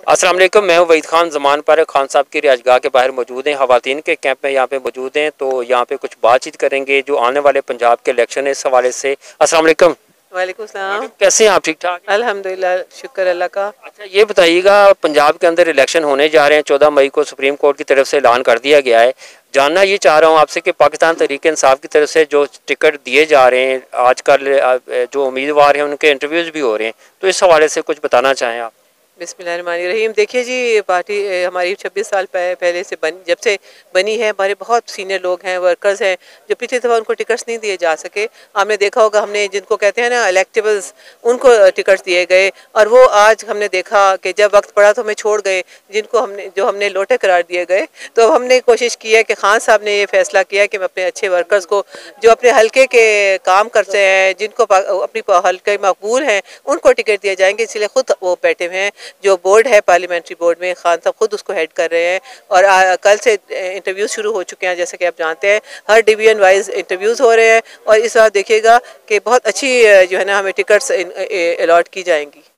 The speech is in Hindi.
अस्सलाम वालेकुम, मैं हूं वहीद खान। ज़मान पर खान साहब की रिहाइशगाह के बाहर मौजूद हैं, ख़वातीन के कैंप में यहाँ पे मौजूद हैं। तो यहाँ पे कुछ बातचीत करेंगे जो आने वाले पंजाब के इलेक्शन है इस हवाले से। अस्सलाम वालेकुम। वालेकुम सलाम। कैसे हैं आप? ठीक ठाक? अल्हम्दुलिल्लाह, शुक्र अल्लाह का। अच्छा, ये बताइएगा, पंजाब के अंदर इलेक्शन होने जा रहे हैं। 14 मई को सुप्रीम कोर्ट की तरफ से ऐलान कर दिया गया है। जानना ये चाह रहा हूँ आपसे कि पाकिस्तान तहरीक इंसाफ की तरफ से जो टिकट दिए जा रहे हैं आजकल, जो उम्मीदवार हैं उनके इंटरव्यूज़ भी हो रहे हैं, तो इस हवाले से कुछ बताना चाहें आप? बिस्मिल्लाहिर्रहमानिर्रहीम। देखिए जी, पार्टी हमारी 26 साल पहले से जब से बनी है। हमारे बहुत सीनियर लोग हैं, वर्कर्स हैं, जो पिछली दफ़ा उनको टिकट्स नहीं दिए जा सके। आपने देखा होगा, हमने जिनको कहते हैं ना इलेक्टेबल्स, उनको टिकट्स दिए गए। और वो आज हमने देखा कि जब वक्त पड़ा तो हमें छोड़ गए, जिनको हमने लोटे करार दिए गए। तो अब हमने कोशिश की है कि खान साहब ने ये फैसला किया कि हम अपने अच्छे वर्कर्स को, जो अपने हल्के के काम करते हैं, जिनको अपनी हल्के मकबूल हैं, उनको टिकट दिए जाएंगे। इसलिए खुद वो बैठे हुए हैं, जो बोर्ड है पार्लियामेंट्री बोर्ड में, खान साहब खुद उसको हेड कर रहे हैं। और कल से इंटरव्यूज़ शुरू हो चुके हैं। जैसे कि आप जानते हैं, हर डिवीजन वाइज इंटरव्यूज़ हो रहे हैं। और इस बार देखिएगा कि बहुत अच्छी जो है ना, हमें टिकट्स अलॉट की जाएंगी।